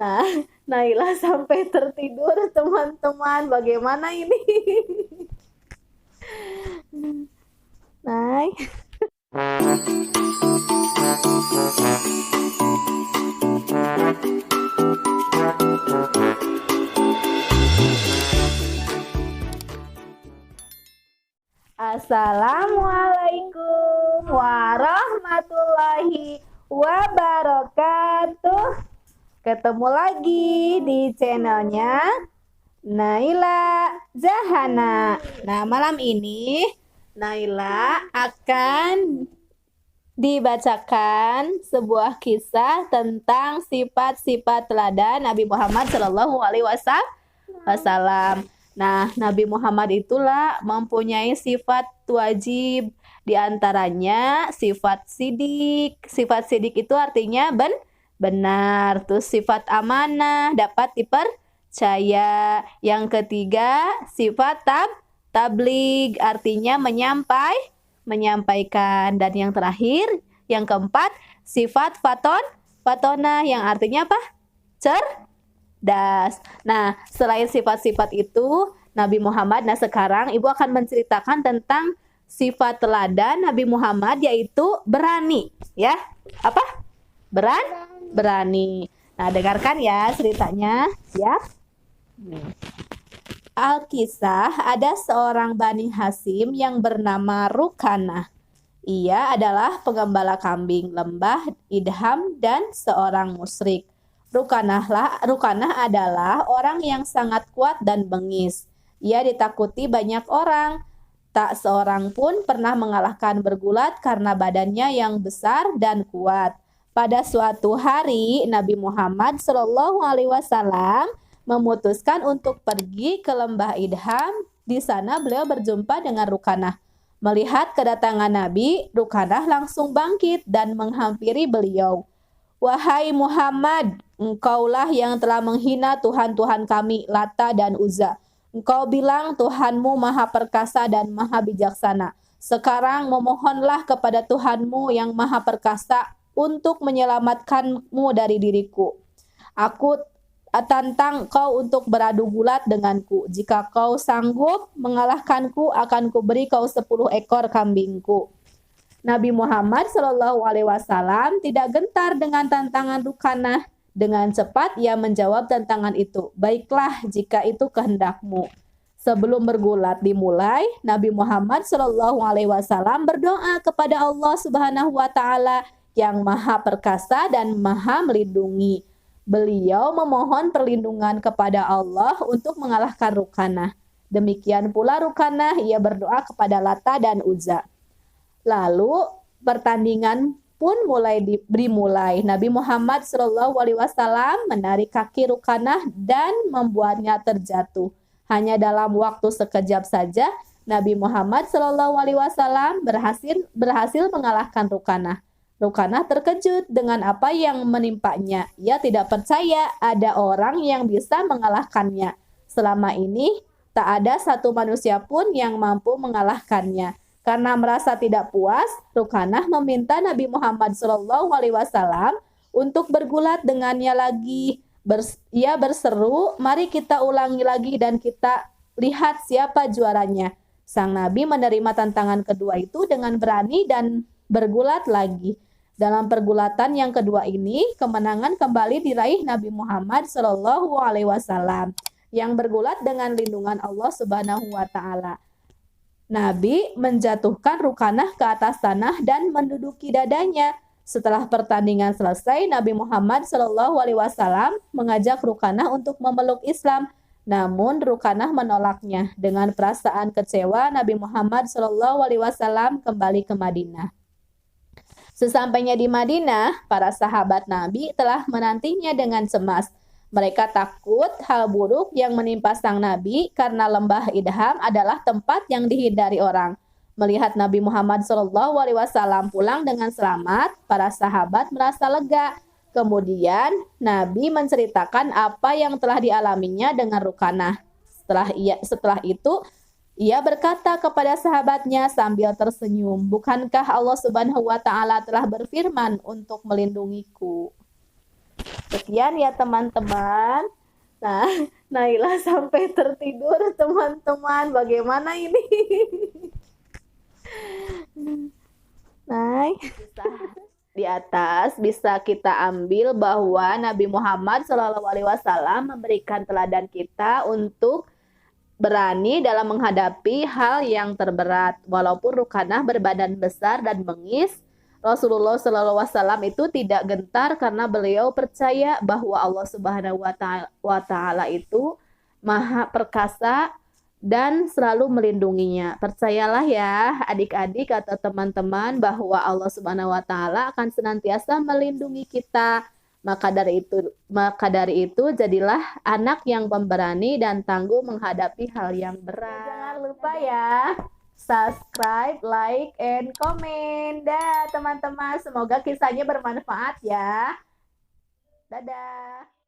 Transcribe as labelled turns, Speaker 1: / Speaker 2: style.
Speaker 1: Nah, Naila sampai tertidur teman-teman. Bagaimana ini? Nay. Assalamualaikum warahmatullahi wabarakatuh. Ketemu lagi di channelnya Naila Zahana. Nah, malam ini Naila akan dibacakan sebuah kisah tentang sifat-sifat teladan Nabi Muhammad Shallallahu Alaihi Wasallam. Nah, Nabi Muhammad itulah mempunyai sifat wajib, di antaranya sifat sidik. Sifat sidik itu artinya benar. Terus sifat amanah, dapat dipercaya. Yang ketiga, sifat tabligh, artinya menyampaikan. Dan yang terakhir, yang keempat, sifat fatona, yang artinya apa? Cerdas. Nah, selain sifat-sifat itu, Nabi Muhammad, nah sekarang Ibu akan menceritakan tentang sifat teladan Nabi Muhammad, yaitu berani. Ya, apa? Berani. Nah, dengarkan ya ceritanya. Siap? Alkisah, ada seorang Bani Hasyim yang bernama Rukanah. Ia adalah pengembala kambing lembah Idham dan seorang musyrik. Rukanah adalah orang yang sangat kuat dan bengis. Ia ditakuti banyak orang. Tak seorang pun pernah mengalahkan bergulat karena badannya yang besar dan kuat. Pada suatu hari, Nabi Muhammad SAW memutuskan untuk pergi ke lembah Idham. Di sana beliau berjumpa dengan Rukanah. Melihat kedatangan Nabi, Rukanah langsung bangkit dan menghampiri beliau. Wahai Muhammad, engkaulah yang telah menghina Tuhan-Tuhan kami, Lata dan Uzza. Engkau bilang Tuhanmu maha perkasa dan maha bijaksana. Sekarang memohonlah kepada Tuhanmu yang maha perkasa untuk menyelamatkanmu dari diriku. Aku tantang kau untuk beradu gulat denganku. Jika kau sanggup mengalahkanku, akan kuberi kau 10 ekor kambingku. Nabi Muhammad SAW tidak gentar dengan tantangan Rukanah. Dengan cepat ia menjawab tantangan itu. Baiklah, jika itu kehendakmu. Sebelum bergulat dimulai, Nabi Muhammad SAW berdoa kepada Allah Subhanahu wa Ta'ala yang maha perkasa dan maha melindungi. Beliau memohon perlindungan kepada Allah untuk mengalahkan Rukanah. Demikian pula Rukanah, ia berdoa kepada Lata dan Uzza. Lalu pertandingan pun dimulai. Nabi Muhammad SAW menarik kaki Rukanah dan membuatnya terjatuh. Hanya dalam waktu sekejap saja, Nabi Muhammad SAW berhasil mengalahkan Rukanah. Rukanah terkejut dengan apa yang menimpanya. Ia tidak percaya ada orang yang bisa mengalahkannya. Selama ini, tak ada satu manusia pun yang mampu mengalahkannya. Karena merasa tidak puas, Rukanah meminta Nabi Muhammad SAW untuk bergulat dengannya lagi. Ia berseru, mari kita ulangi lagi dan kita lihat siapa juaranya. Sang Nabi menerima tantangan kedua itu dengan berani dan bergulat lagi. Dalam pergulatan yang kedua ini, kemenangan kembali diraih Nabi Muhammad SAW yang bergulat dengan lindungan Allah Subhanahu wa Ta'ala. Nabi menjatuhkan Rukanah ke atas tanah dan menduduki dadanya. Setelah pertandingan selesai, Nabi Muhammad SAW mengajak Rukanah untuk memeluk Islam. Namun Rukanah menolaknya. Dengan perasaan kecewa, Nabi Muhammad SAW kembali ke Madinah. Sesampainya di Madinah, para sahabat Nabi telah menantinya dengan cemas. Mereka takut hal buruk yang menimpa sang Nabi karena lembah Idham adalah tempat yang dihindari orang. Melihat Nabi Muhammad SAW pulang dengan selamat, para sahabat merasa lega. Kemudian Nabi menceritakan apa yang telah dialaminya dengan Rukanah. Setelah itu, ia berkata kepada sahabatnya sambil tersenyum, bukankah Allah Subhanahu wa Ta'ala telah berfirman untuk melindungiku? Sekian ya teman-teman. Nah, Naila sampai tertidur teman-teman. Bagaimana ini? Nah, di atas bisa kita ambil bahwa Nabi Muhammad SAW memberikan teladan kita untuk berani dalam menghadapi hal yang terberat. Walaupun Rukanah berbadan besar dan bengis, Rasulullah SAW itu tidak gentar karena beliau percaya bahwa Allah Subhanahu wa Ta'ala itu Maha Perkasa dan selalu melindunginya. Percayalah ya adik-adik atau teman-teman bahwa Allah Subhanahu wa Ta'ala akan senantiasa melindungi kita. Maka dari itu jadilah anak yang pemberani dan tangguh menghadapi hal yang berat. Jangan lupa ya subscribe, like, and comment. Dah teman-teman, semoga kisahnya bermanfaat ya. Dadah.